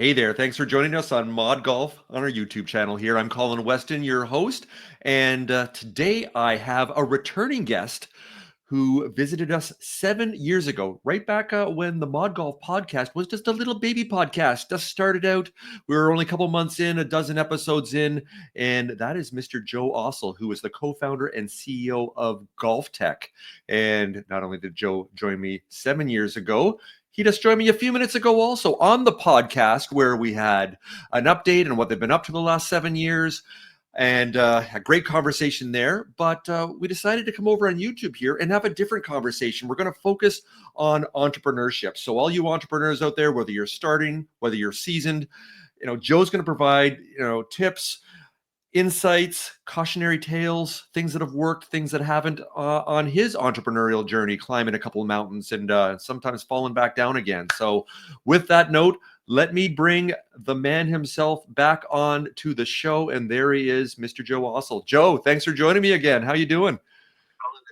Hey there, thanks for joining us on ModGolf on our YouTube channel here. I'm Colin Weston, your host, and today I have a returning guest who visited us 7 years ago, right back when the ModGolf podcast was just a little baby podcast. Just started out. We were only a couple months in, a dozen episodes in, and that is Mr. Joe Assell, who is the co-founder and CEO of GOLFTEC. And not only did Joe join me 7 years ago, he just joined me a few minutes ago also on the podcast where we had an update on what they've been up to the last 7 years and a great conversation there. But we decided to come over on YouTube here and have a different conversation. We're going to focus on entrepreneurship. So all you entrepreneurs out there, whether you're starting, whether you're seasoned, Joe's going to provide, tips, insights, cautionary tales, things that have worked, things that haven't on his entrepreneurial journey, climbing a couple of mountains and sometimes falling back down again. So with that note, let me bring the man himself back on to the show. And there he is, Mr. Joe Assell. Joe, thanks for joining me again. How you doing?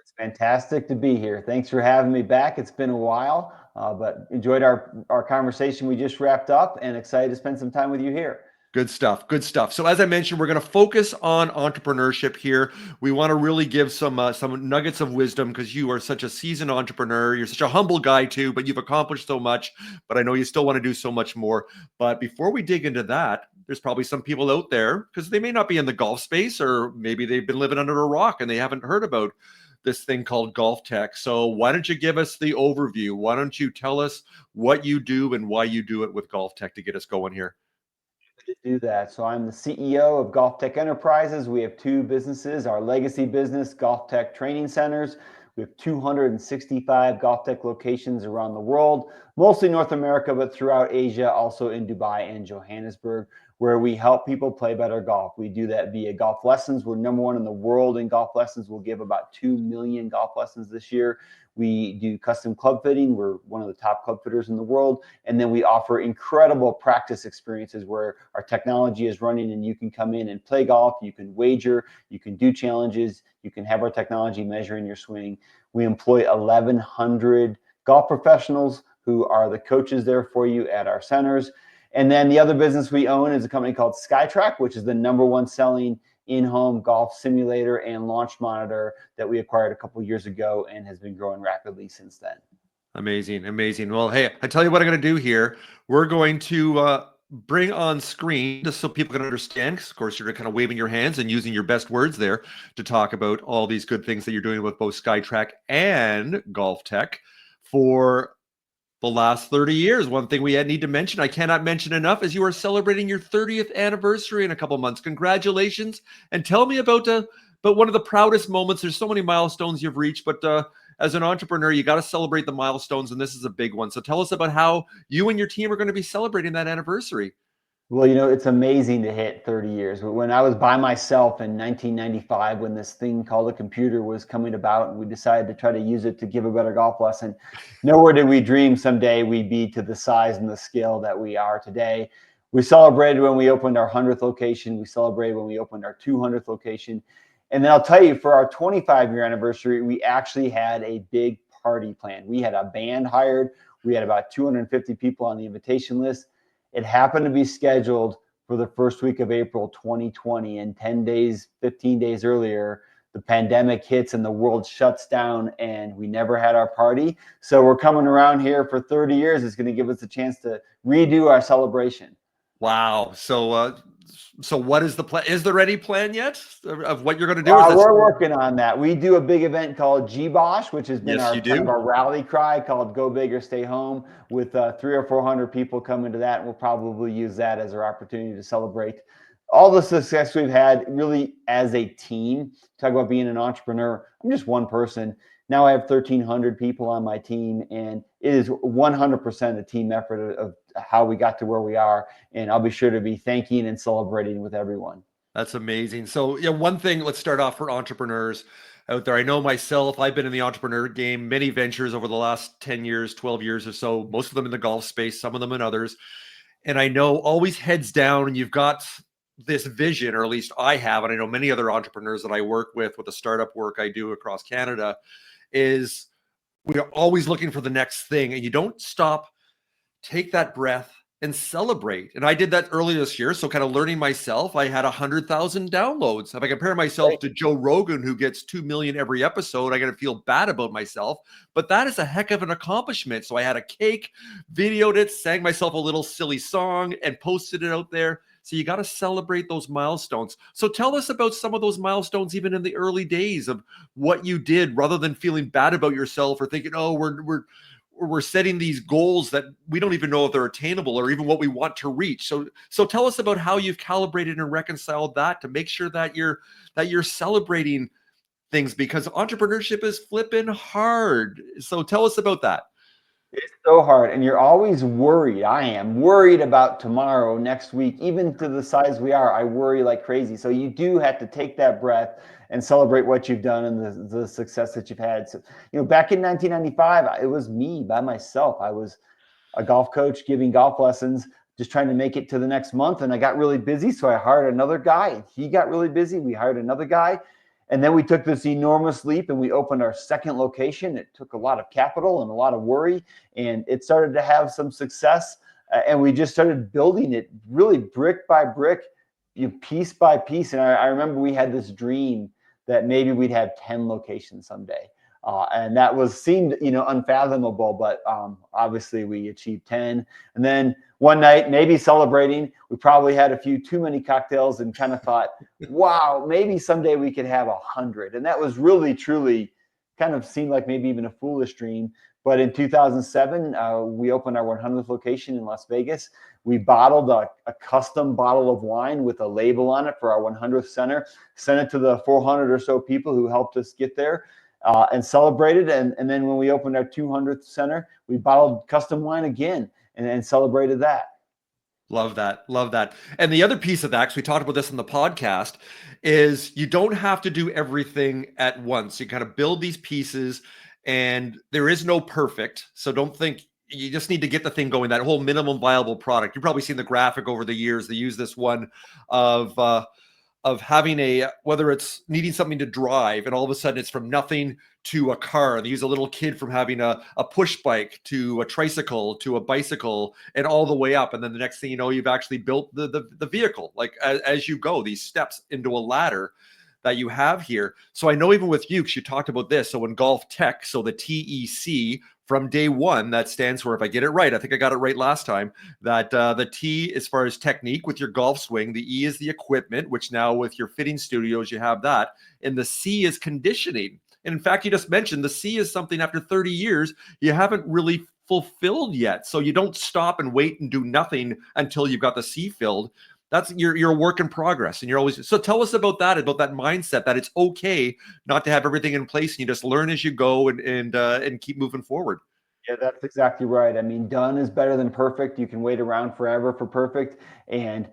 It's fantastic to be here. Thanks for having me back. It's been a while, but enjoyed our conversation we just wrapped up and excited to spend some time with you here. Good stuff. Good stuff. So as I mentioned, we're going to focus on entrepreneurship here. We want to really give some nuggets of wisdom because you are such a seasoned entrepreneur. You're such a humble guy too, but you've accomplished so much. But I know you still want to do so much more. But before we dig into that, there's probably some people out there because they may not be in the golf space, or maybe they've been living under a rock and they haven't heard about this thing called GOLFTEC. So why don't you give us the overview? Why don't you tell us what you do and why you do it with GOLFTEC to get us going here? To do that. So I'm the CEO of GOLFTEC Enterprises. We have two businesses, our legacy business, GOLFTEC Training Centers. We have 265 GOLFTEC locations around the world, mostly North America, but throughout Asia, also in Dubai and Johannesburg, where we help people play better golf. We do that via golf lessons. We're number one in the world in golf lessons. We'll give about 2 million golf lessons this year. We do custom club fitting. We're one of the top club fitters in the world. And then we offer incredible practice experiences where our technology is running and you can come in and play golf. You can wager, you can do challenges, you can have our technology measuring your swing. We employ 1,100 golf professionals who are the coaches there for you at our centers. And then the other business we own is a company called SkyTrack, which is the number one selling in-home golf simulator and launch monitor that we acquired a couple years ago and has been growing rapidly since then. Amazing, amazing. Well, hey, I tell you what I'm going to do here. We're going to bring on screen just so people can understand. Of course, you're kind of waving your hands and using your best words there to talk about all these good things that you're doing with both SkyTrack and GOLFTEC for the last 30 years. One thing we need to mention, I cannot mention enough, is you are celebrating your 30th anniversary in a couple months. Congratulations. And tell me about one of the proudest moments. There's so many milestones you've reached, but as an entrepreneur, you got to celebrate the milestones, and this is a big one. So tell us about how you and your team are going to be celebrating that anniversary. Well, it's amazing to hit 30 years. When I was by myself in 1995, when this thing called a computer was coming about, and we decided to try to use it to give a better golf lesson, nowhere did we dream someday we'd be to the size and the scale that we are today. We celebrated when we opened our 100th location. We celebrated when we opened our 200th location. And then I'll tell you, for our 25-year anniversary, we actually had a big party planned. We had a band hired. We had about 250 people on the invitation list. It happened to be scheduled for the first week of April 2020, and 15 days earlier, the pandemic hits and the world shuts down, and we never had our party. So we're coming around here for 30 years. It's going to give us a chance to redo our celebration. Wow. So what is the plan? Is there any plan yet of what you're going to do? We're working on that. We do a big event called G-Bosh, which has been kind of our rally cry, called Go Big or Stay Home, with 300 or 400 people coming to that. And we'll probably use that as our opportunity to celebrate all the success we've had really as a team. Talk about being an entrepreneur. I'm just one person. Now I have 1,300 people on my team, and it is 100% a team effort of how we got to where we are. And I'll be sure to be thanking and celebrating with everyone. That's amazing. So yeah, one thing, let's start off for entrepreneurs out there. I know myself, I've been in the entrepreneur game, many ventures over the last 10 years, 12 years or so, most of them in the golf space, some of them in others. And I know always heads down, and you've got this vision, or at least I have, and I know many other entrepreneurs that I work with the startup work I do across Canada, is we are always looking for the next thing, and you don't stop, take that breath, and celebrate. And I did that earlier this year. So kind of learning myself, I had 100,000 downloads. If I compare myself to Joe Rogan, who gets 2 million every episode, I got to feel bad about myself. But that is a heck of an accomplishment. So I had a cake, videoed it, sang myself a little silly song, and posted it out there. So you got to celebrate those milestones. So tell us about some of those milestones, even in the early days of what you did, rather than feeling bad about yourself or thinking, oh, we're setting these goals that we don't even know if they're attainable or even what we want to reach. So tell us about how you've calibrated and reconciled that to make sure that you're celebrating things, because entrepreneurship is flipping hard. So tell us about that. It's so hard, and you're always worried. I am worried about tomorrow, next week, even to the size we are. I worry like crazy. So you do have to take that breath and celebrate what you've done and the success that you've had. So, back in 1995, it was me by myself. I was a golf coach giving golf lessons, just trying to make it to the next month. And I got really busy. So I hired another guy, and he got really busy. We hired another guy. And then we took this enormous leap and we opened our second location. It took a lot of capital and a lot of worry, and it started to have some success. And we just started building it really brick by brick, piece by piece. And I remember we had this dream that maybe we'd have 10 locations someday. And that seemed, unfathomable, but obviously we achieved 10. And then one night, maybe celebrating, we probably had a few too many cocktails and kind of thought, wow, maybe someday we could have 100. And that was really, truly kind of seemed like maybe even a foolish dream. But in 2007, we opened our 100th location in Las Vegas. We bottled a custom bottle of wine with a label on it for our 100th center, sent it to the 400 or so people who helped us get there. And celebrated. And then when we opened our 200th center, we bottled custom wine again and celebrated that. Love that. Love that. And the other piece of that, because we talked about this in the podcast, is you don't have to do everything at once. You kind of build these pieces, and there is no perfect. So don't think you just need to get the thing going, that whole minimum viable product. You've probably seen the graphic over the years. They use this one of having whether it's needing something to drive, and all of a sudden it's from nothing to a car. They use a little kid from having a push bike to a tricycle to a bicycle and all the way up. And then the next thing you know, you've actually built the vehicle, like as you go, these steps into a ladder that you have here. So I know even with you, because you talked about this. So in GOLFTEC, so the TEC, from day one, that stands for, if I get it right, I think I got it right last time, that the T as far as technique with your golf swing, the E is the equipment, which now with your fitting studios, you have that. And the C is conditioning. And in fact, you just mentioned the C is something after 30 years, you haven't really fulfilled yet. So you don't stop and wait and do nothing until you've got the C filled. That's you're a work in progress, and you're always. So tell us about that mindset, that it's okay not to have everything in place, and you just learn as you go and keep moving forward. Yeah, that's exactly right. I mean, done is better than perfect. You can wait around forever for perfect. And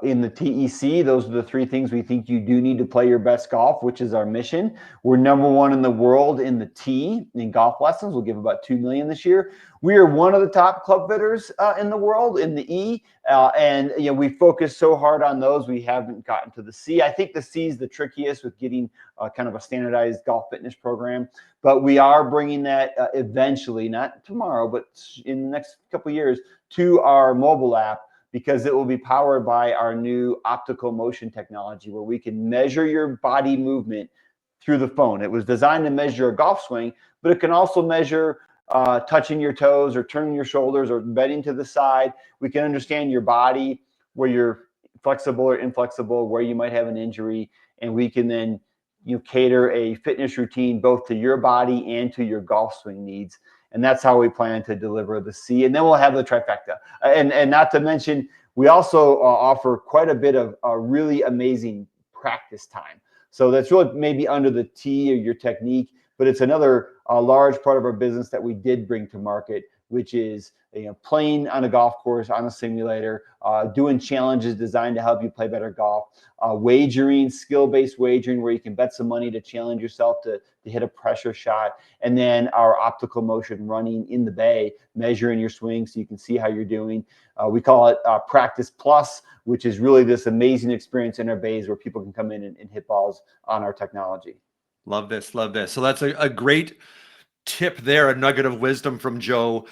in the TEC, those are the three things we think you do need to play your best golf, which is our mission. We're number one in the world in the T in golf lessons. We'll give about 2 million this year. We are one of the top club fitters in the world in the E. And we focus so hard on those, we haven't gotten to the C. I think the C is the trickiest with getting kind of a standardized golf fitness program. But we are bringing that eventually, not tomorrow, but in the next couple of years, to our mobile app, because it will be powered by our new optical motion technology, where we can measure your body movement through the phone. It was designed to measure a golf swing, but it can also measure touching your toes or turning your shoulders or bending to the side. We can understand your body, where you're flexible or inflexible, where you might have an injury, and we can then cater a fitness routine both to your body and to your golf swing needs. And that's how we plan to deliver the C. And then we'll have the trifecta. And not to mention, we also offer quite a bit of really amazing practice time. So that's really maybe under the T or your technique, but it's another large part of our business that we did bring to market, which is playing on a golf course, on a simulator, doing challenges designed to help you play better golf, wagering, skill-based wagering, where you can bet some money to challenge yourself to hit a pressure shot, and then our optical motion running in the bay, measuring your swing so you can see how you're doing. We call it Practice Plus, which is really this amazing experience in our bays where people can come in and hit balls on our technology. Love this. Love this. So that's a great tip there, a nugget of wisdom from Joe.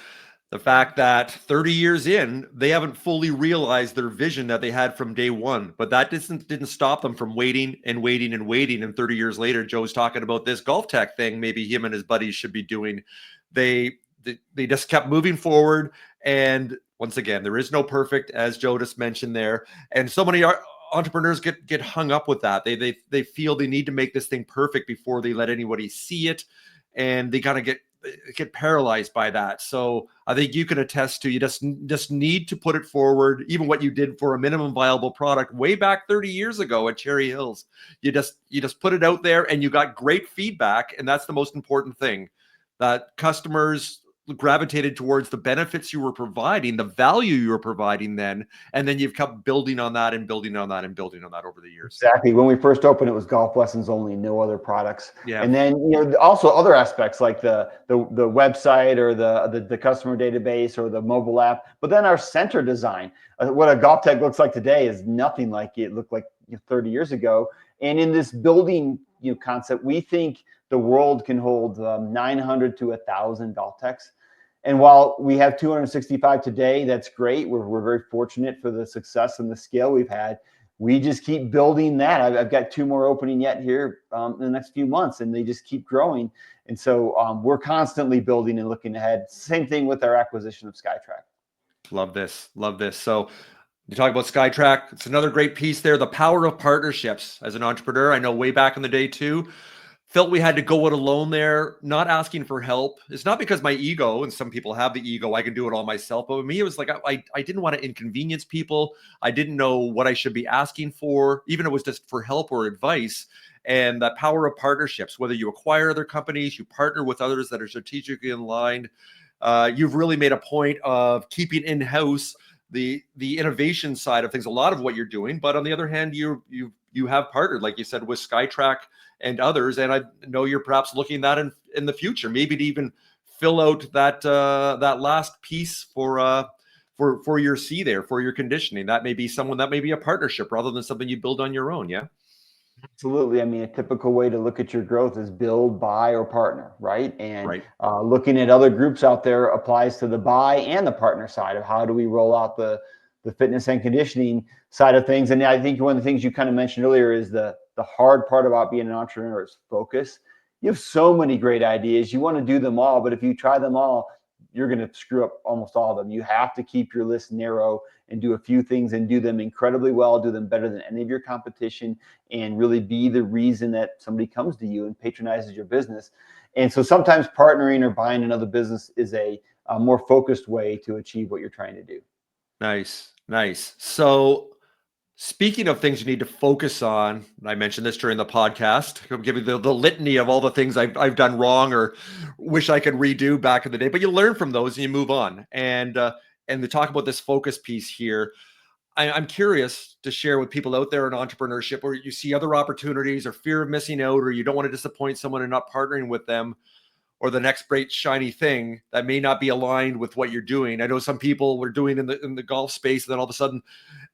The fact that 30 years in, they haven't fully realized their vision that they had from day one, but that didn't stop them from waiting and waiting and waiting. And 30 years later, Joe's talking about this GOLFTEC thing. Maybe him and his buddies should be doing. They just kept moving forward. And once again, there is no perfect, as Joe just mentioned there. And so many entrepreneurs get hung up with that. They feel they need to make this thing perfect before they let anybody see it, and they kind of get paralyzed by that. So I think you can attest to, you just need to put it forward. Even what you did for a minimum viable product way back 30 years ago at Cherry Hills, you just put it out there and you got great feedback. And that's the most important thing, that customers gravitated towards the benefits you were providing, the value you were providing then, and then you've kept building on that and building on that and building on that over the years. Exactly. When we first opened, it was golf lessons only, no other products. Yeah. And then, also other aspects like the website or the customer database or the mobile app. But then our center design, what a GOLFTEC looks like today is nothing like it looked like 30 years ago. And in this building concept, we think the world can hold 900 to 1,000 GOLFTECs. And while we have 265 today, that's great. We're very fortunate for the success and the scale we've had. We just keep building that. I've got 2 more opening yet here in the next few months, and they just keep growing. And so we're constantly building and looking ahead. Same thing with our acquisition of SkyTrack. Love this. So you talk about SkyTrack. It's another great piece there. The power of partnerships. As an entrepreneur, I know way back in the day too, felt we had to go it alone there, not asking for help. It's not because my ego, and some people have the ego, I can do it all myself. But with me, it was like, I didn't want to inconvenience people. I didn't know what I should be asking for, even if it was just for help or advice. And that power of partnerships, whether you acquire other companies, you partner with others that are strategically aligned, you've really made a point of keeping in-house the innovation side of things, a lot of what you're doing. But on the other hand, you have partnered, like you said, with SkyTrack and others. And I know you're perhaps looking at that in the future, maybe to even fill out that last piece for your C there, for your conditioning. That may be a partnership rather than something you build on your own. Yeah. Absolutely. I mean, a typical way to look at your growth is build, buy, or partner, right? And Right. Looking at other groups out there applies to the buy and the partner side of how do we roll out the fitness and conditioning side of things. And I think one of the things you kind of mentioned earlier is the hard part about being an entrepreneur is focus. You have so many great ideas. You want to do them all, but if you try them all, you're going to screw up almost all of them. You have to keep your list narrow and do a few things and do them incredibly well, do them better than any of your competition, and really be the reason that somebody comes to you and patronizes your business. And so sometimes partnering or buying another business is a more focused way to achieve what you're trying to do. Nice. So speaking of things you need to focus on, I mentioned this during the podcast. I'm giving the litany of all the things I've done wrong or wish I could redo back in the day. But you learn from those and you move on. And to talk about this focus piece here, I'm curious to share with people out there in entrepreneurship where you see other opportunities or fear of missing out, or you don't want to disappoint someone and not partnering with them, or the next great shiny thing that may not be aligned with what you're doing. I know some people were doing in the golf space, and then all of a sudden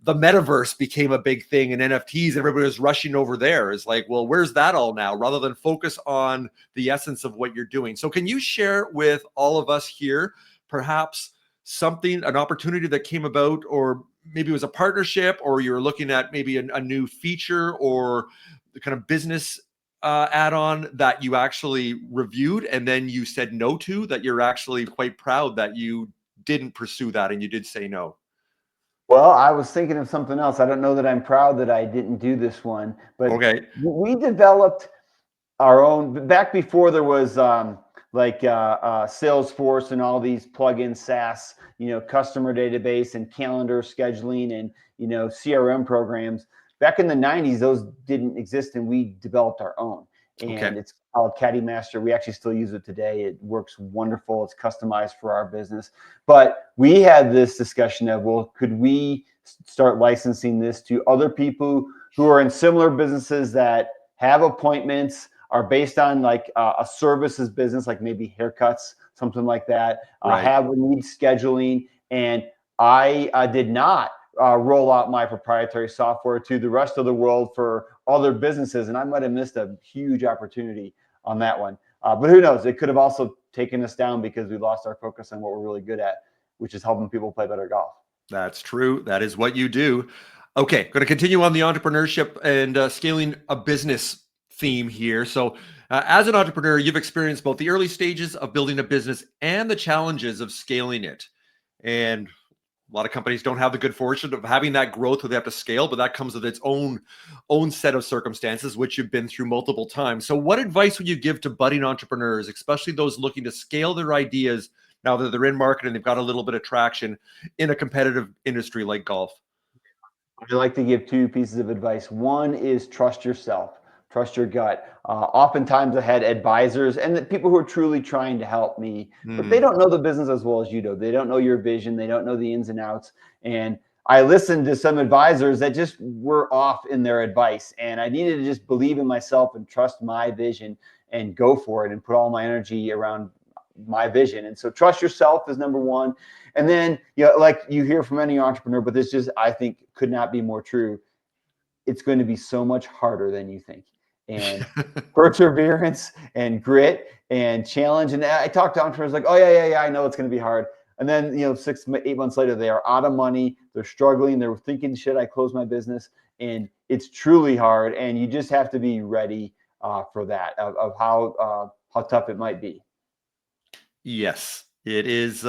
the metaverse became a big thing, and NFTs, everybody was rushing over there. It's like, well, where's that all now? Rather than focus on the essence of what you're doing. So can you share with all of us here, perhaps an opportunity that came about, or maybe it was a partnership, or you're looking at maybe a new feature or the kind of business add-on that you actually reviewed and then you said no to, that you're actually quite proud that you didn't pursue that and you did say no? Well, I was thinking of something else. I don't know that I'm proud that I didn't do this one, but Okay. we developed our own back before there was Salesforce and all these plugin SaaS, customer database and calendar scheduling and CRM programs. Back in the 90s, those didn't exist, and we developed our own. And Okay. it's called Caddy Master. We actually still use it today. It works wonderful. It's customized for our business. But we had this discussion of, well, could we start licensing this to other people who are in similar businesses that have appointments, are based on like a services business, like maybe haircuts, something like that, Right. have a need scheduling. And I did not roll out my proprietary software to the rest of the world for other businesses. And I might have missed a huge opportunity on that one. But who knows? It could have also taken us down because we lost our focus on what we're really good at, which is helping people play better golf. That's true. That is what you do. Okay, going to continue on the entrepreneurship and scaling a business theme here. So, as an entrepreneur, you've experienced both the early stages of building a business and the challenges of scaling it. And a lot of companies don't have the good fortune of having that growth where they have to scale, but that comes with its own set of circumstances, which you've been through multiple times. So what advice would you give to budding entrepreneurs, especially those looking to scale their ideas now that they're in market and they've got a little bit of traction in a competitive industry like golf? I like to give two pieces of advice. One is trust yourself, trust your gut. Oftentimes I had advisors and the people who are truly trying to help me, but they don't know the business as well as you do. They don't know your vision. They don't know the ins and outs. And I listened to some advisors that just were off in their advice. And I needed to just believe in myself and trust my vision and go for it and put all my energy around my vision. And so trust yourself is number one. And then, like you hear from any entrepreneur, but this just, I think, could not be more true. It's going to be so much harder than you think. And perseverance and grit and challenge. And I talk to entrepreneurs like, oh yeah, I know it's going to be hard. And then, 6, 8 months later, they are out of money. They're struggling. They're thinking, should I close my business? And it's truly hard. And you just have to be ready for that, of how tough it might be. Yes, it is.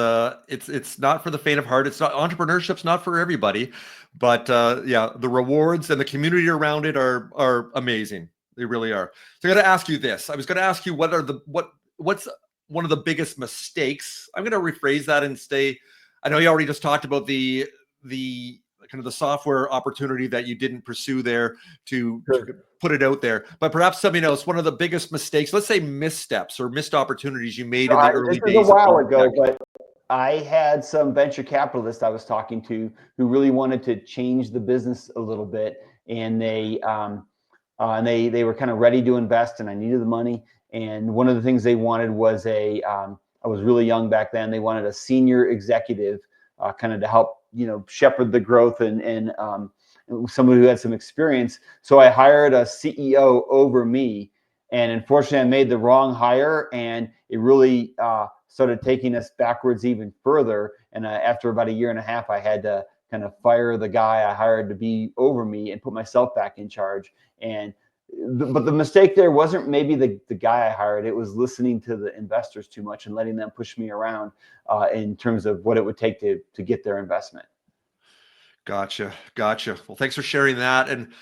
It's not for the faint of heart. It's not, entrepreneurship's not for everybody, but yeah, the rewards and the community around it are amazing. They really are. So I got to ask you this. I was going to ask you what's one of the biggest mistakes. I'm going to rephrase that and say, I know you already just talked about the kind of the software opportunity that you didn't pursue there to put it out there, but perhaps something else. One of the biggest mistakes, let's say missteps or missed opportunities you made in the early days. This is a while ago, but I had some venture capitalists I was talking to who really wanted to change the business a little bit, and they were kind of ready to invest, and I needed the money. And one of the things they wanted was I was really young back then. They wanted a senior executive, kind of to help shepherd the growth and somebody who had some experience. So I hired a CEO over me, and unfortunately I made the wrong hire, and it really started taking us backwards even further. And after about 1.5 years, I had to kind of fire the guy I hired to be over me and put myself back in charge. But the mistake there wasn't maybe the guy I hired. It was listening to the investors too much and letting them push me around in terms of what it would take to get their investment. Gotcha. Well, thanks for sharing that. And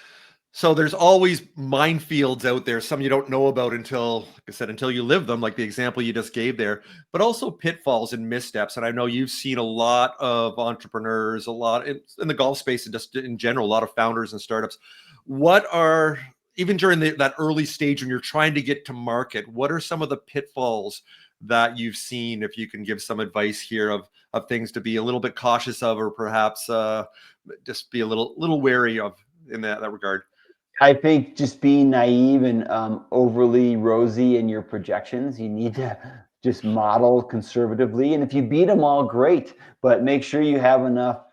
so there's always minefields out there, some you don't know about until, like I said, until you live them, like the example you just gave there, but also pitfalls and missteps. And I know you've seen a lot of entrepreneurs, a lot in the golf space and just in general, a lot of founders and startups. What are, even during that early stage when you're trying to get to market, what are some of the pitfalls that you've seen, if you can give some advice here of things to be a little bit cautious of, or perhaps just be a little wary of in that regard? I think just being naive and overly rosy in your projections. You need to just model conservatively. And if you beat them all, great, but make sure you have enough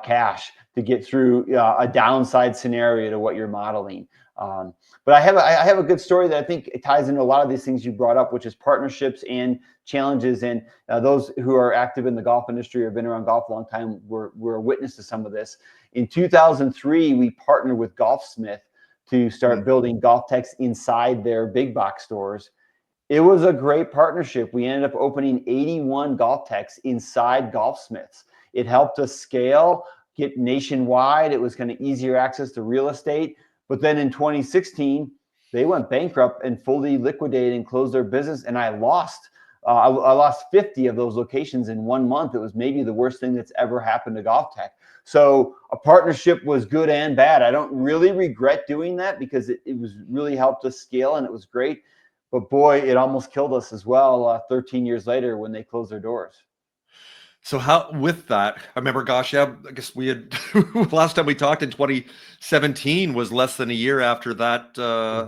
cash to get through a downside scenario to what you're modeling. But I have a good story that I think it ties into a lot of these things you brought up, which is partnerships and challenges. And those who are active in the golf industry or have been around golf a long time were a witness to some of this. In 2003, we partnered with Golfsmith to start building GOLFTECs inside their big box stores. It was a great partnership. We ended up opening 81 GOLFTECs inside Golfsmiths. It helped us scale, get nationwide. It was kind of easier access to real estate. But then in 2016, they went bankrupt and fully liquidated and closed their business. And I lost 50 of those locations in 1 month. It was maybe the worst thing that's ever happened to GOLFTEC. So a partnership was good and bad. I don't really regret doing that because it was really helped us scale and it was great. But boy, it almost killed us as well 13 years later when they closed their doors. So how, with that, I remember, gosh, yeah, I guess we had, last time we talked in 2017 was less than a year after that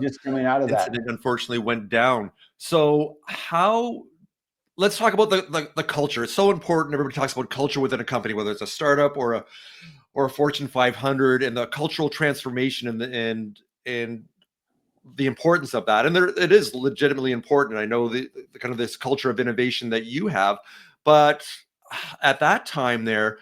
just coming out of incident that, unfortunately went down. So let's talk about the culture. It's so important. Everybody talks about culture within a company, whether it's a startup or a Fortune 500, and the cultural transformation and the importance of that. And it is legitimately important. I know the kind of this culture of innovation that you have, but at that time there,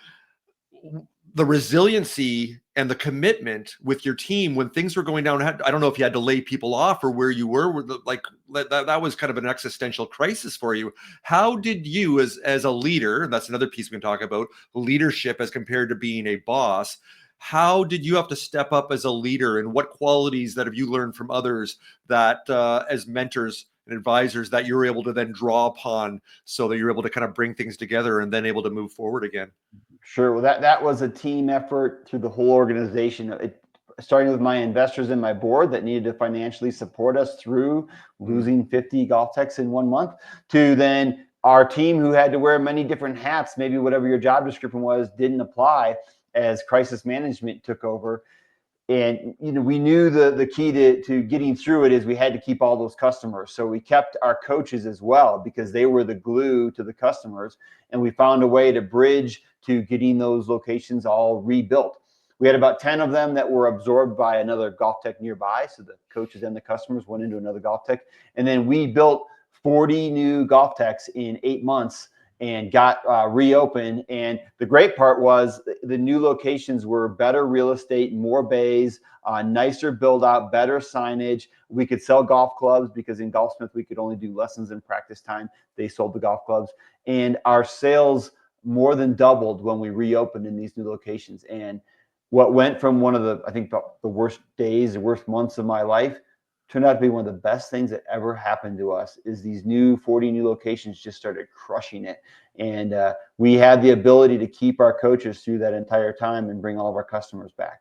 the resiliency and the commitment with your team when things were going down, I don't know if you had to lay people off or where you were like that was kind of an existential crisis for you. How did you as a leader, and that's another piece we can talk about, leadership as compared to being a boss, how did you have to step up as a leader, and what qualities that have you learned from others that as mentors and advisors that you're able to then draw upon so that you're able to kind of bring things together and then able to move forward again? Sure. Well, that was a team effort through the whole organization. Starting with my investors and my board that needed to financially support us through losing 50 GOLFTECs in 1 month, to then our team who had to wear many different hats. Maybe whatever your job description was didn't apply as crisis management took over. And we knew the key to getting through it is we had to keep all those customers. So we kept our coaches as well because they were the glue to the customers. And we found a way to bridge to getting those locations all rebuilt. We had about 10 of them that were absorbed by another GOLFTEC nearby. So the coaches and the customers went into another GOLFTEC. And then we built 40 new GOLFTECs in 8 months and got reopened. And the great part was the new locations were better real estate, more bays, nicer build out, better signage. We could sell golf clubs because in Golfsmith we could only do lessons and practice time. They sold the golf clubs, and our sales more than doubled when we reopened in these new locations. And what went from one of the worst days, the worst months of my life, turned out to be one of the best things that ever happened to us. Is these 40 new locations just started crushing it. And we had the ability to keep our coaches through that entire time and bring all of our customers back.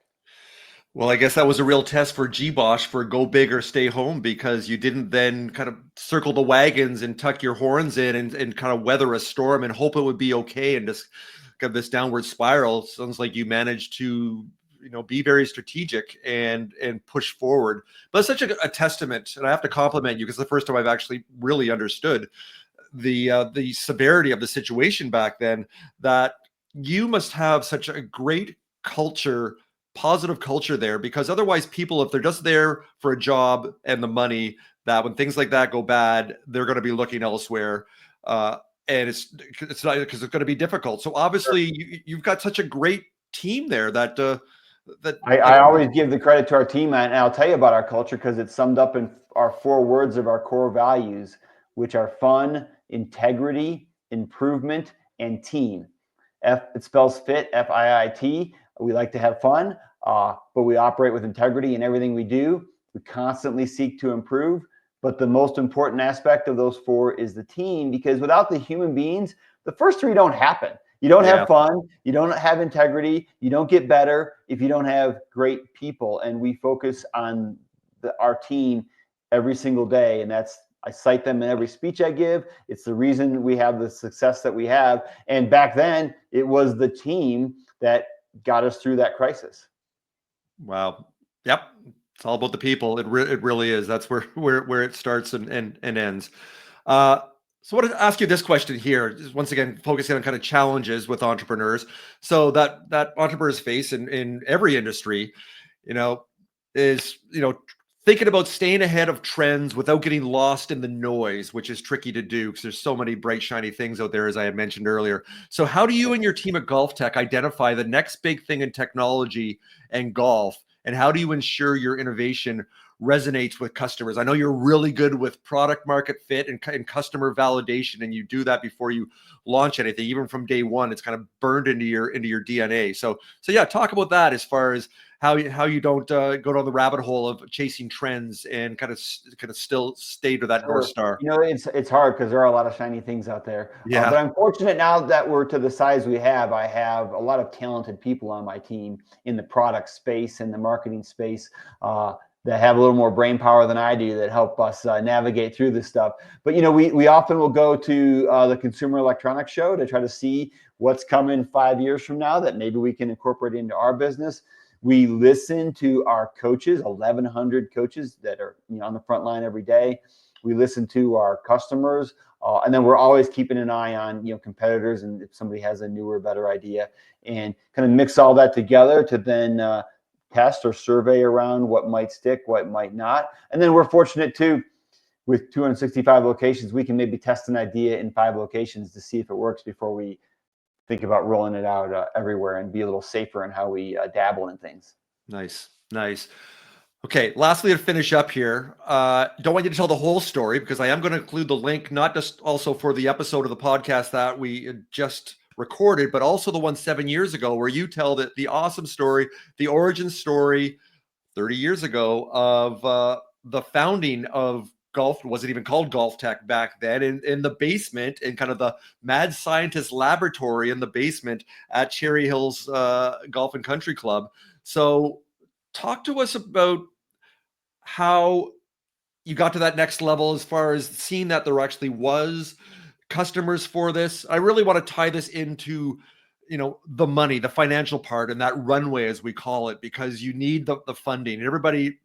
Well, I guess that was a real test for G-Bosch for go big or stay home, because you didn't then kind of circle the wagons and tuck your horns in and kind of weather a storm and hope it would be okay and just get this downward spiral. It sounds like you managed to be very strategic and push forward. But it's such a testament, and I have to compliment you because it's the first time I've actually really understood the severity of the situation back then, that you must have such a great culture, positive culture there, because otherwise people, if they're just there for a job and the money, that when things like that go bad, they're going to be looking elsewhere. And it's not, because it's going to be difficult. So obviously you've got such a great team there that I always give the credit to our team, and I'll tell you about our culture because it's summed up in our 4 words of our core values, which are fun, integrity, improvement, and team. It spells fit, FIIT. We like to have fun, but we operate with integrity in everything we do. We constantly seek to improve. But the most important aspect of those 4 is the team, because without the human beings, the first 3 don't happen. You don't have fun, you don't have integrity, you don't get better if you don't have great people. And we focus on our team every single day. And I cite them in every speech I give. It's the reason we have the success that we have. And back then, it was the team that got us through that crisis. Wow. Yep. It's all about the people. It really is. That's where it starts and ends. So I want to ask you this question here, just once again, focusing on kind of challenges with entrepreneurs. So that entrepreneurs face in every industry, is, thinking about staying ahead of trends without getting lost in the noise, which is tricky to do because there's so many bright, shiny things out there, as I had mentioned earlier. So how do you and your team at GOLFTEC identify the next big thing in technology and golf? And how do you ensure your innovation resonates with customers? I know you're really good with product market fit and customer validation, and you do that before you launch anything. Even from day one, it's kind of burned into your DNA. So yeah, talk about that as far as how you don't go down the rabbit hole of chasing trends and kind of still stay to that North Star. It's hard because there are a lot of shiny things out there. Yeah. But I'm fortunate now that we're to the size we have. I have a lot of talented people on my team in the product space and the marketing space that have a little more brain power than I do, that help us navigate through this stuff. But we often will go to the Consumer Electronics Show to try to see what's coming 5 years from now that maybe we can incorporate into our business. We listen to our coaches, 1,100 coaches that are on the front line every day. We listen to our customers, and then we're always keeping an eye on competitors, and if somebody has a newer, better idea, and kind of mix all that together to then test or survey around what might stick, what might not. And then we're fortunate too, with 265 locations, we can maybe test an idea in 5 locations to see if it works before we think about rolling it out everywhere, and be a little safer in how we dabble in things. Nice. Okay, lastly, to finish up here, don't want you to tell the whole story, because I am going to include the link, not just also for the episode of the podcast that we just recorded, but also the one 7 years ago, where you tell the awesome story, the origin story 30 years ago of the founding of golf. Wasn't even called GOLFTEC back then, in the basement, in kind of the mad scientist laboratory in the basement at Cherry Hills Golf and Country Club. So talk to us about how you got to that next level, as far as seeing that there actually was customers for this. I really want to tie this into, the money, the financial part, and that runway, as we call it, because you need the funding. And everybody,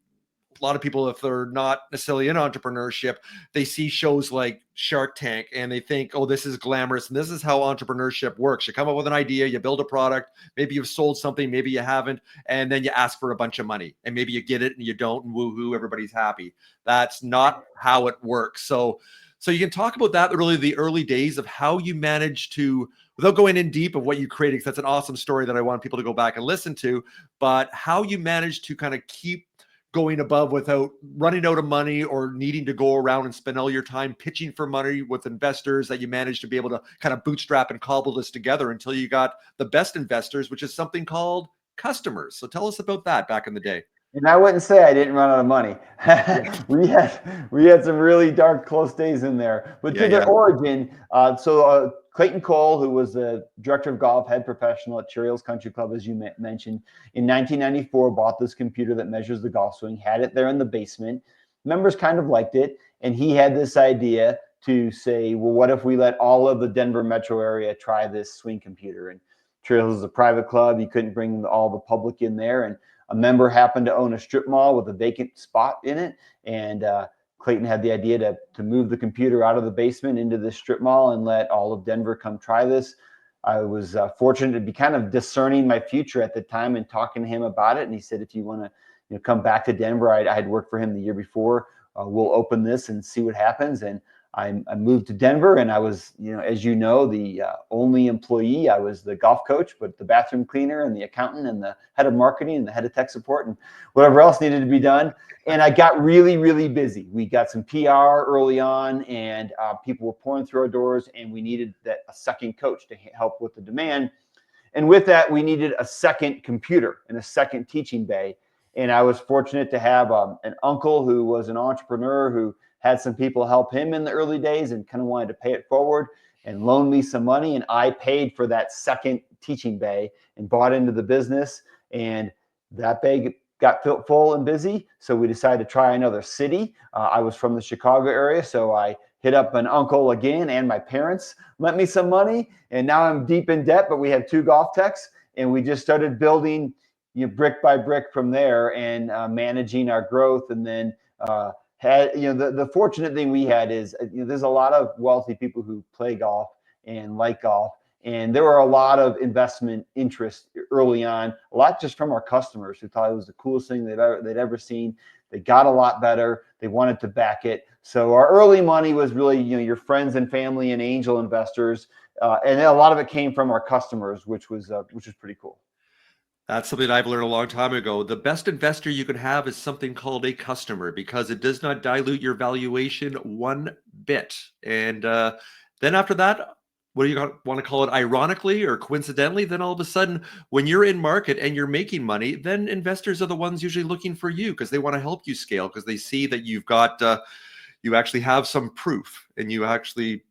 a lot of people, if they're not necessarily in entrepreneurship, they see shows like Shark Tank and they think, oh, this is glamorous and this is how entrepreneurship works. You come up with an idea, you build a product, maybe you've sold something, maybe you haven't, and then you ask for a bunch of money, and maybe you get it and you don't, and woohoo, everybody's happy. That's not how it works. So you can talk about that, really the early days of how you managed to, without going in deep of what you created, because that's an awesome story that I want people to go back and listen to, but how you managed to kind of keep going above without running out of money, or needing to go around and spend all your time pitching for money with investors, that you managed to be able to kind of bootstrap and cobble this together until you got the best investors, which is something called customers. So tell us about that back in the day. And I wouldn't say I didn't run out of money. we had some really dark, close days in there. But to the origin, Clayton Cole, who was the director of golf, head professional at Cherry Hills Country Club, as you mentioned, in 1994, bought this computer that measures the golf swing, had it there in the basement. Members kind of liked it, and he had this idea to say, well, what if we let all of the Denver metro area try this swing computer? And Cherry Hills is a private club. You couldn't bring all the public in there, and a member happened to own a strip mall with a vacant spot in it, and Clayton had the idea to move the computer out of the basement into this strip mall and let all of Denver come try this. I was fortunate to be kind of discerning my future at the time and talking to him about it. And he said, if you want to come back to Denver, I had worked for him the year before, we'll open this and see what happens. And I moved to Denver, and I was, as you know, the only employee. I was the golf coach, but the bathroom cleaner and the accountant and the head of marketing and the head of tech support and whatever else needed to be done. And I got really, really busy. We got some PR early on, and people were pouring through our doors, and we needed a second coach to help with the demand. And with that, we needed a second computer and a second teaching bay. And I was fortunate to have an uncle who was an entrepreneur who had some people help him in the early days and kind of wanted to pay it forward and loan me some money. And I paid for that second teaching bay and bought into the business. And that bay got full and busy. So we decided to try another city. I was from the Chicago area, so I hit up an uncle again, and my parents lent me some money. And now I'm deep in debt, but we have 2 GOLFTECs, and we just started building brick by brick from there, and managing our growth. And then the fortunate thing we had is there's a lot of wealthy people who play golf and like golf, and there were a lot of investment interest early on, a lot just from our customers who thought it was the coolest thing they'd ever seen. They got a lot better. They wanted to back it. So our early money was really your friends and family and angel investors, and a lot of it came from our customers, which was pretty cool. That's something I've learned a long time ago. The best investor you can have is something called a customer, because it does not dilute your valuation one bit. And then after that, what do you want to call it? Ironically or coincidentally, then all of a sudden, when you're in market and you're making money, then investors are the ones usually looking for you, because they want to help you scale, because they see that you've got, you actually have some proof, and you actually,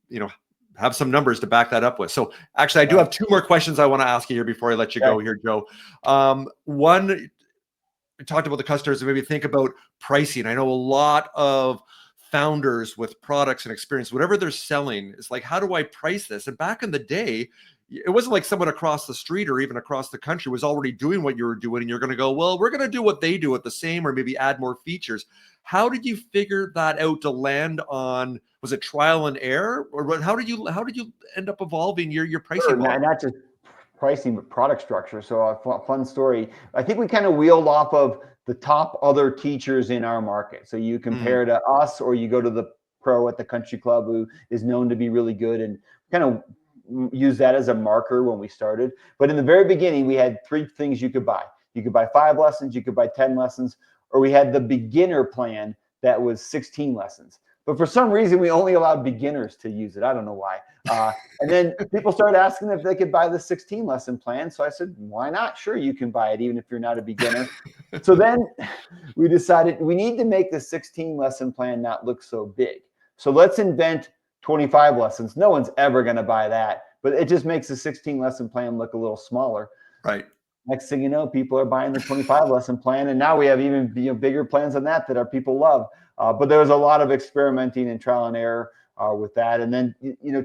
have some numbers to back that up with. So actually, I do have 2 more questions I want to ask you here before I let you go here, Joe. One, we talked about the customers, and maybe think about pricing. I know a lot of founders with products and experience, whatever they're selling, is like, how do I price this? And back in the day, it wasn't like someone across the street or even across the country was already doing what you were doing, and you're going to go, well, we're going to do what they do at the same, or maybe add more features. How did you figure that out to land on? Was it trial and error, or how did you end up evolving your pricing model? Not just pricing, but product structure. So a fun story. I think we kind of wheeled off of the top other teachers in our market. So you compare to us, or you go to the pro at the country club who is known to be really good, and kind of use that as a marker when we started. But in the very beginning, we had 3 things you could buy. You could buy 5 lessons, you could buy 10 lessons, or we had the beginner plan that was 16 lessons. But for some reason, we only allowed beginners to use it. I don't know why. And then people started asking if they could buy the 16 lesson plan. So I said, why not? Sure, you can buy it, even if you're not a beginner. So then we decided we need to make the 16 lesson plan not look so big. So let's invent 25 lessons. No one's ever going to buy that, but it just makes the 16 lesson plan look a little smaller. Right. Next thing you know, people are buying the 25 lesson plan, and now we have even bigger plans than that our people love. But there was a lot of experimenting and trial and error with that. And then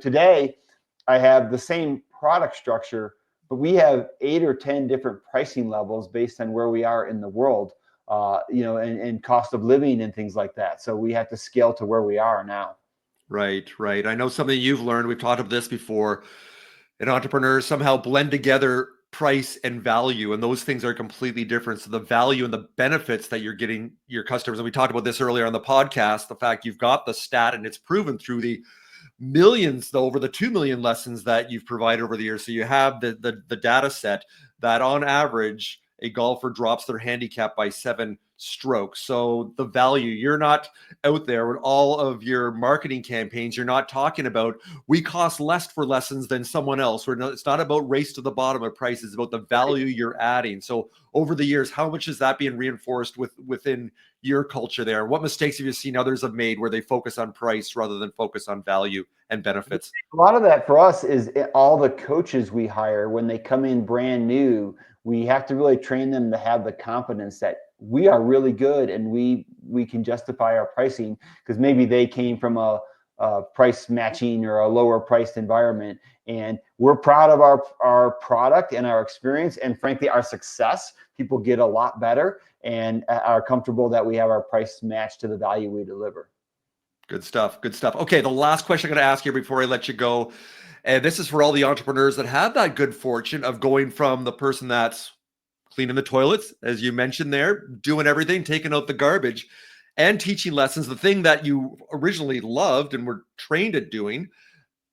today I have the same product structure, but we have 8 or 10 different pricing levels based on where we are in the world, and cost of living and things like that. So we have to scale to where we are now. Right. I know something you've learned. We've talked about this before. And entrepreneurs somehow blend together price and value, and those things are completely different. So the value and the benefits that you're getting your customers, and we talked about this earlier on the podcast, the fact you've got the stat, and it's proven through the millions, over the 2 million lessons that you've provided over the years. So you have the data set that on average a golfer drops their handicap by 7 strokes. So the value, you're not out there with all of your marketing campaigns, you're not talking about we cost less for lessons than someone else. It's not about race to the bottom of price, it's about the value you're adding. So over the years, how much is that being reinforced within your culture there? What mistakes have you seen others have made where they focus on price rather than focus on value and benefits? A lot of that for us is all the coaches we hire when they come in brand new. We have to really train them to have the confidence that we are really good and we can justify our pricing, because maybe they came from a price matching or a lower priced environment, and we're proud of our product and our experience, and frankly our success. People get a lot better and are comfortable that we have our price matched to the value we deliver. Good stuff. Okay, the last question I'm going to ask you before I let you go, and this is for all the entrepreneurs that have that good fortune of going from the person that's cleaning the toilets, as you mentioned there, doing everything, taking out the garbage, and teaching lessons, the thing that you originally loved and were trained at doing.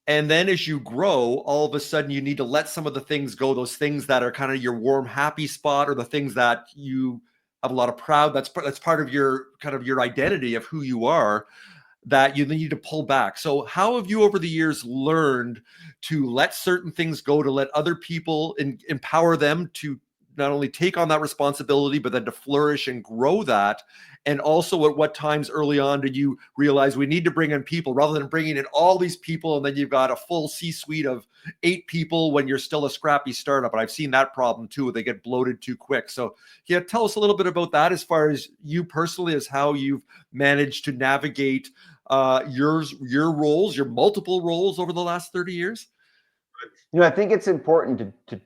And then as you grow, all of a sudden you need to let some of the things go, those things that are kind of your warm, happy spot, or the things that you have a lot of proud, that's part of your kind of your identity of who you are, that you need to pull back. So how have you over the years learned to let certain things go, to let other people empower them to not only take on that responsibility, but then to flourish and grow that? And also at what times early on did you realize we need to bring in people rather than bringing in all these people and then you've got a full C-suite of 8 people when you're still a scrappy startup? And I've seen that problem too. They get bloated too quick. So yeah, tell us a little bit about that as far as you personally, as how you've managed to navigate your roles, your multiple roles over the last 30 years. I think it's important to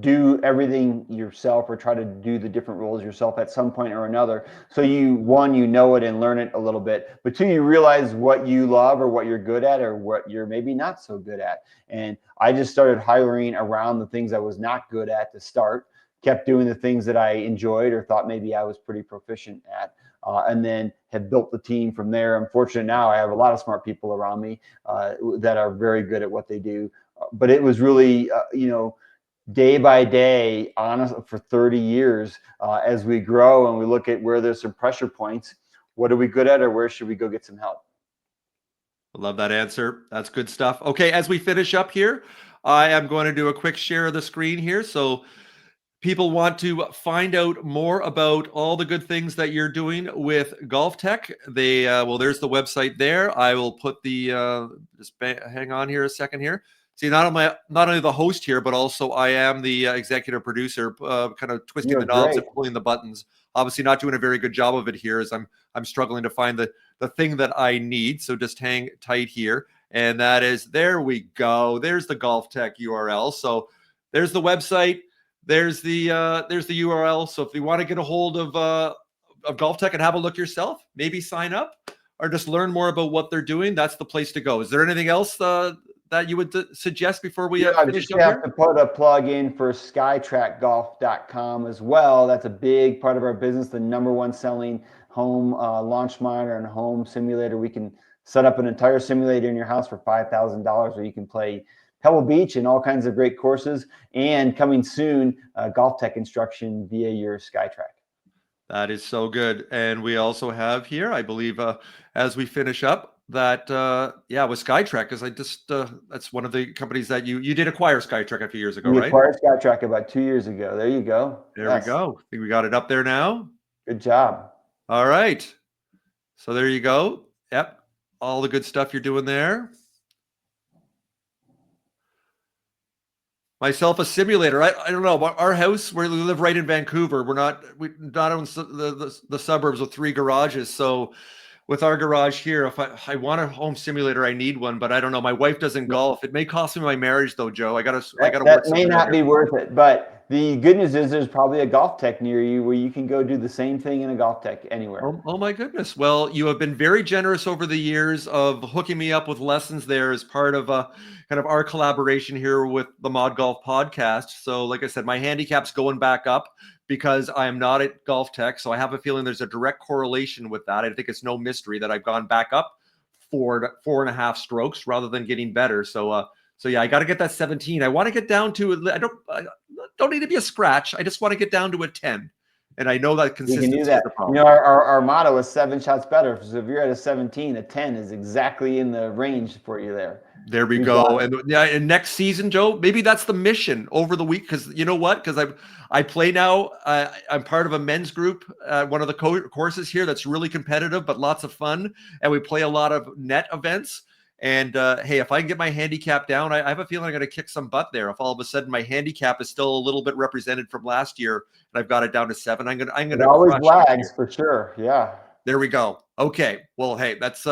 do everything yourself, or try to do the different roles yourself at some point or another. So you know it and learn it a little bit, but 2, you realize what you love or what you're good at or what you're maybe not so good at. And I just started hiring around the things I was not good at to start, kept doing the things that I enjoyed or thought maybe I was pretty proficient at, and then have built the team from there. I'm fortunate now I have a lot of smart people around me that are very good at what they do. But it was really, day by day, honest, for 30 years, as we grow and we look at where there's some pressure points, what are we good at, or where should we go get some help? I love that answer. That's good stuff. Okay, as we finish up here, I am going to do a quick share of the screen here. So people want to find out more about all the good things that you're doing with GOLFTEC. There's the website there. I will put the, hang on here a second here. See, not only the host here, but also I am the executive producer, kind of twisting the knobs and pulling the buttons. Obviously, not doing a very good job of it here, as I'm struggling to find the thing that I need. So just hang tight here, and that is, there we go. There's the GOLFTEC URL. So there's the website. There's the URL. So if you want to get a hold of GOLFTEC and have a look yourself, maybe sign up or just learn more about what they're doing, that's the place to go. Is there anything else that you would suggest before we I finish just up have here? to put a plug in for SkyTrackGolf.com as well. That's a big part of our business, the #1 selling home launch monitor and home simulator. We can set up an entire simulator in your house for $5,000 where you can play Pebble Beach and all kinds of great courses. And coming soon, GolfTec instruction via your SkyTrack. That is so good. And we also have here, I believe, as we finish up, that with Skytrack, because I just that's one of the companies that you did acquire Skytrack a few years ago, We right? acquired SkyTrack about 2 years ago. There you go. There we go. I think we got it up there now. Good job. All right. So there you go. Yep. All the good stuff you're doing there. Myself a simulator. I don't know. Our house, we live right in Vancouver. We're not in the suburbs with 3 garages. So with our garage here, if I want a home simulator, I need one, but I don't know. My wife doesn't golf. It may cost me my marriage though, Joe. I gotta work. That may not be worth it, but the good news is there's probably a GolfTec near you where you can go do the same thing in a GolfTec anywhere. Oh my goodness. Well, you have been very generous over the years of hooking me up with lessons there as part of kind of our collaboration here with the ModGolf Podcast. So like I said, my handicap's going back up because I am not at GolfTec. So I have a feeling there's a direct correlation with that. I think it's no mystery that I've gone back up 4.5 strokes rather than getting better. So yeah, I got to get that 17. I want to get down to, I don't need to be a scratch. I just want to get down to a 10. And I know that consistency is the problem. Our motto is 7 shots better. So if you're at a 17, a 10 is exactly in the range for you there. There we go. And next season, Joe, maybe that's the mission over the week. Because you know what? Because I play now. I'm part of a men's group, one of the courses here that's really competitive, but lots of fun. And we play a lot of net events. And hey, if I can get my handicap down, I have a feeling I'm going to kick some butt there. If all of a sudden my handicap is still a little bit represented from last year, and I've got it down to 7, I'm going to. It always lags for sure. Yeah. There we go. Okay. Well, hey, that's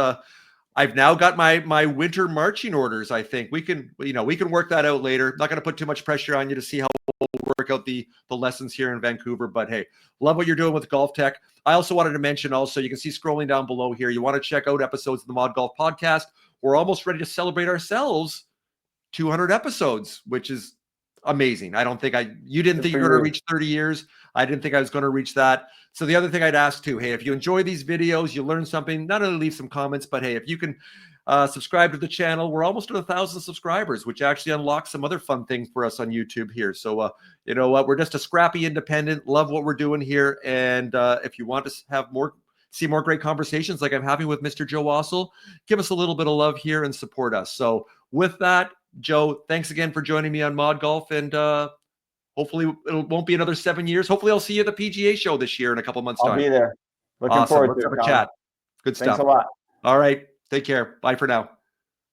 I've now got my winter marching orders. I think we can work that out later. Not going to put too much pressure on you to see how we'll work out the lessons here in Vancouver. But hey, love what you're doing with GolfTec. I also wanted to mention you can see scrolling down below here, you want to check out episodes of the ModGolf Podcast. We're almost ready to celebrate ourselves 200 episodes, which is amazing. I don't think you didn't think you were going to reach 30 years. I didn't think I was going to reach that. So the other thing I'd ask too, hey, if you enjoy these videos, you learn something, not only leave some comments, but hey, if you can subscribe to the channel, we're almost at 1,000 subscribers, which actually unlocks some other fun things for us on YouTube here. So you know what, we're just a scrappy independent, love what we're doing here. And if you want to have see more great conversations like I'm having with Mr. Joe Assell, give us a little bit of love here and support us. So with that, Joe, thanks again for joining me on ModGolf, and hopefully it won't be another 7 years. Hopefully I'll see you at the PGA show this year in a couple months' time. I'll be there. Looking awesome. forward Let's to have it. a chat. Good stuff. Thanks a lot. All right. Take care. Bye for now.